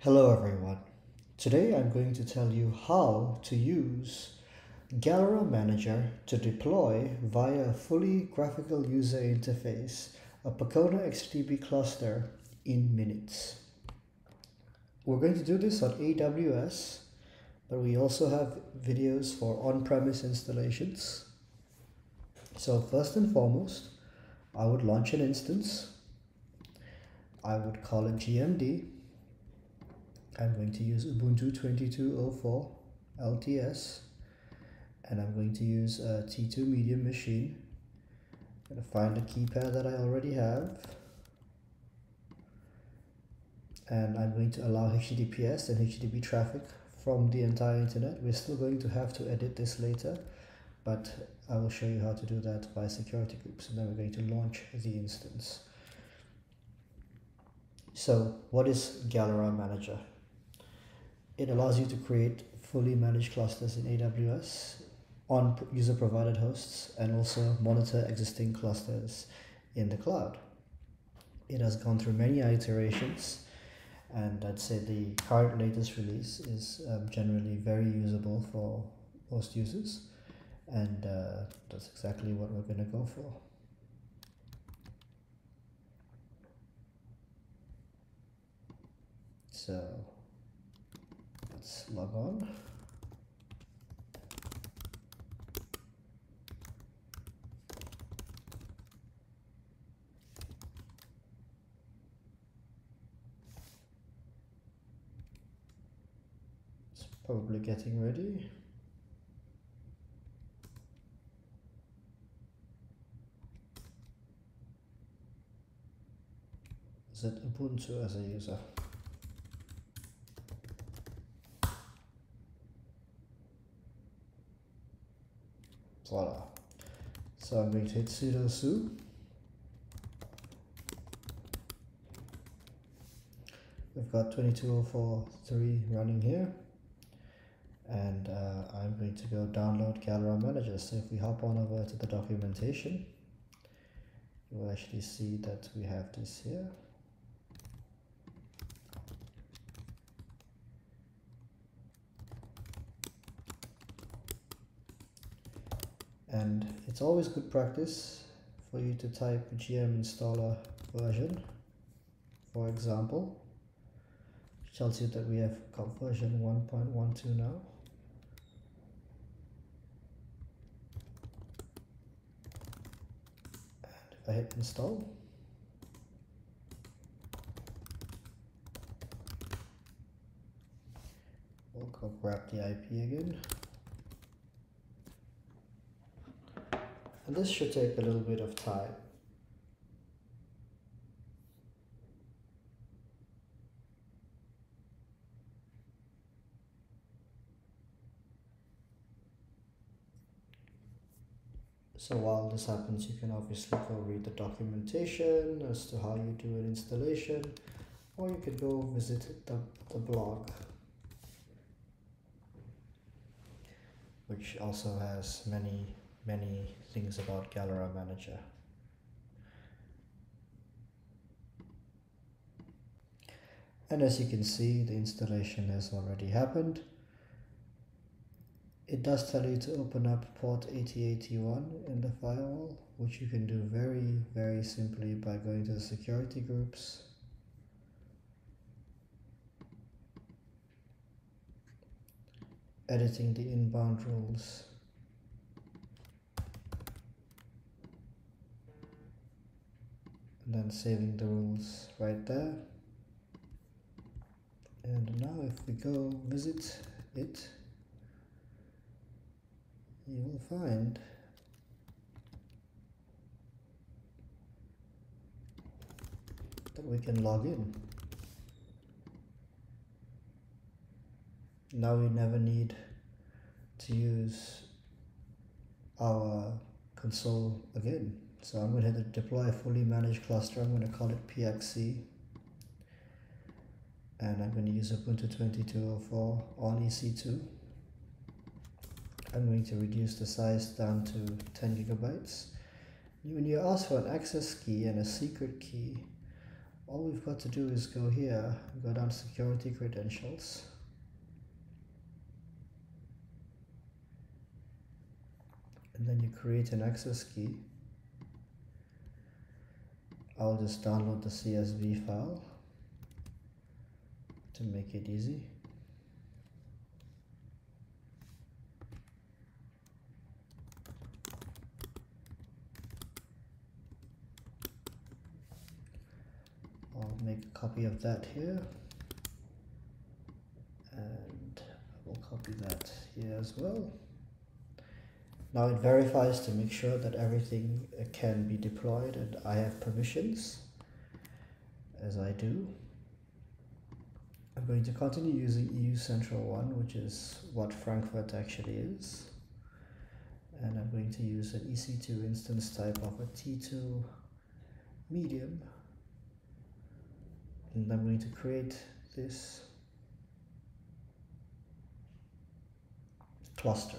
Hello everyone. Today I'm going to tell you how to use Galera Manager to deploy via a fully graphical user interface a Percona XtraDB cluster in minutes. We're going to do this on AWS, but we also have videos for on-premise installations. So first and foremost, I would launch an instance. I would call it GMD. I'm going to use Ubuntu 22.04 LTS, and I'm going to use a T2 medium machine. I'm going to find a keypad that I already have, and I'm going to allow HTTPS and HTTP traffic from the entire internet. We're still going to have to edit this later, but I will show you how to do that by security groups, and then we're going to launch the instance. So what is Galera Manager? It allows you to create fully managed clusters in AWS on user-provided hosts and also monitor existing clusters in the cloud. It has gone through many iterations, and I'd say the current latest release is generally very usable for most users, and that's exactly what we're going to go for. So let's log on. It's probably getting ready. Set Ubuntu as a user. Voila. So I'm going to hit sudo su. We've got 22.04.3 running here, and I'm going to go download Galera Manager. So if we hop on over to the documentation, you will actually see that we have this here. And it's always good practice for you to type gm installer version, for example, which tells you that we have got version 1.12 now. And if I hit install, we'll go grab the IP again. And this should take a little bit of time. So while this happens, you can obviously go read the documentation as to how you do an installation, or you could go visit the blog, which also has many things about Galera Manager. And as you can see, the installation has already happened. It does tell you to open up port 8081 in the firewall, which you can do very simply by going to the security groups, editing the inbound rules, and then saving the rules right there. And now if we go visit it, you will find that we can log in. Now we never need to use our console again. So I'm going to hit deploy a fully managed cluster. I'm going to call it PXC, and I'm going to use Ubuntu 22.04 on EC2. I'm going to reduce the size down to 10 gigabytes. When you ask for an access key and a secret key, all we've got to do is go here, go down to security credentials. And then you create an access key. I'll just download the CSV file to make it easy. I'll make a copy of that here, and I will copy that here as well. Now it verifies to make sure that everything can be deployed and I have permissions, as I do. I'm going to continue using EU Central 1, which is what Frankfurt actually is. And I'm going to use an EC2 instance type of a T2 medium. And I'm going to create this cluster.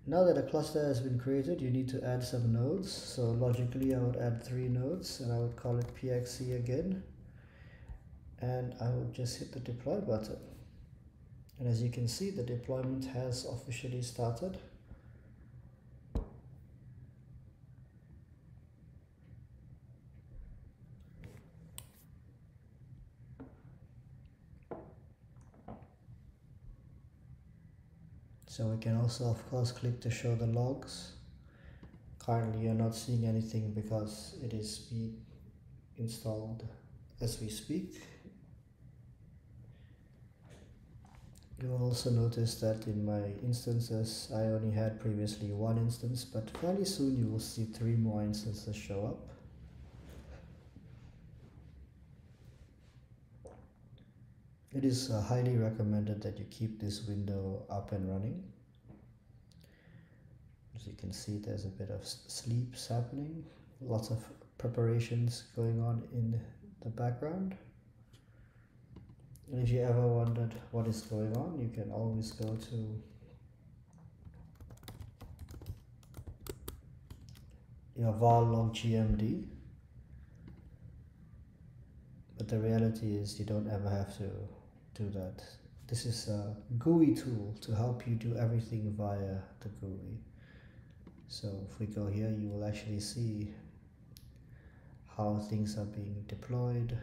Now that a cluster has been created, you need to add some nodes. So logically, I would add 3 nodes and I would call it PXE again. And I would just hit the deploy button. And as you can see, the deployment has officially started. So we can also, of course, click to show the logs. Currently, you're not seeing anything because it is being installed as we speak. You will also notice that in my instances, I only had previously 1 instance, but fairly soon you will see 3 more instances show up. It is highly recommended that you keep this window up and running. As you can see, there's a bit of sleeps happening, lots of preparations going on in the background. And if you ever wondered what is going on, you can always go to your var log gmd. But the reality is you don't ever have to do that. This is a GUI tool to help you do everything via the GUI. So if we go here, you will actually see how things are being deployed,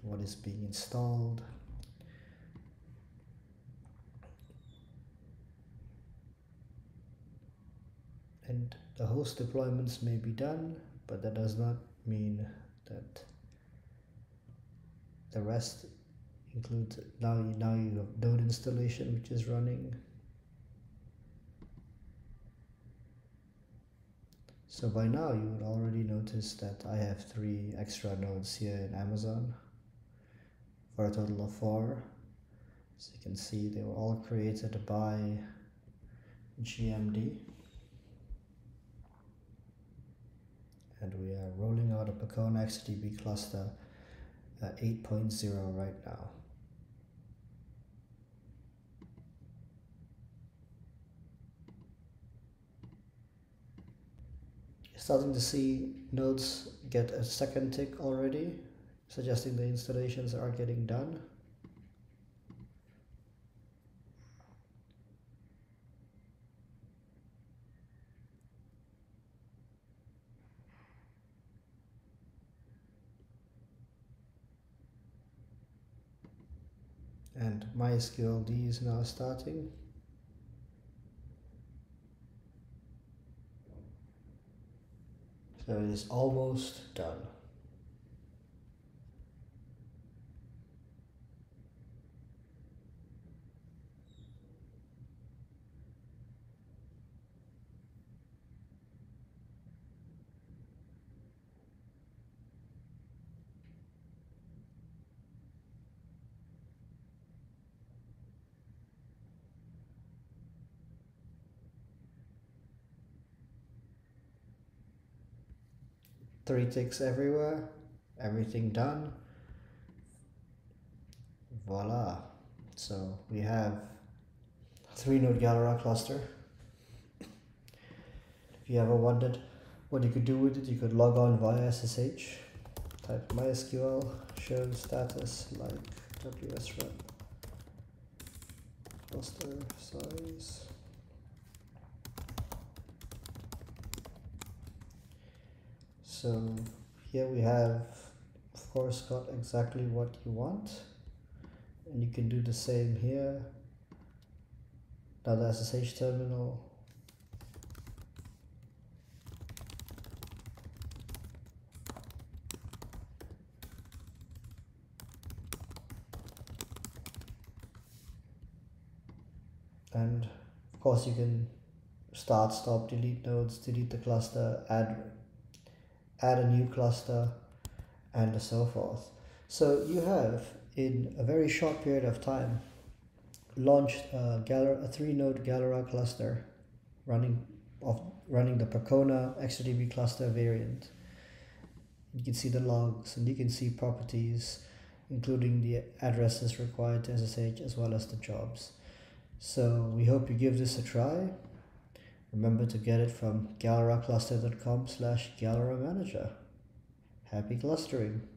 what is being installed. And the host deployments may be done, but that does not mean that the rest includes. Now you have node installation, which is running. So by now you would already notice that I have 3 extra nodes here in Amazon for a total of 4. As you can see, they were all created by GMD. And we are rolling out a Percona XtraDB cluster 8.0 right now. Starting to see nodes get a second tick already, suggesting the installations are getting done. And MySQLD is now starting. So it is almost done. Three ticks everywhere, everything done. Voila. So we have a 3-node Galera cluster. If you ever wondered What you could do with it, you could log on via SSH, type MySQL, show status like WS rep, cluster size. So here we have, of course, got exactly what you want, and you can do the same here. Now the SSH terminal. And of course you can start, stop, delete nodes, delete the cluster, add a new cluster, and so forth. So you have, in a very short period of time, launched a 3-node Galera cluster running the Percona XtraDB cluster variant. You can see the logs and you can see properties, including the addresses required to SSH as well as the jobs. So we hope you give this a try. Remember to get it from galeracluster.com/Galera Manager. Happy clustering!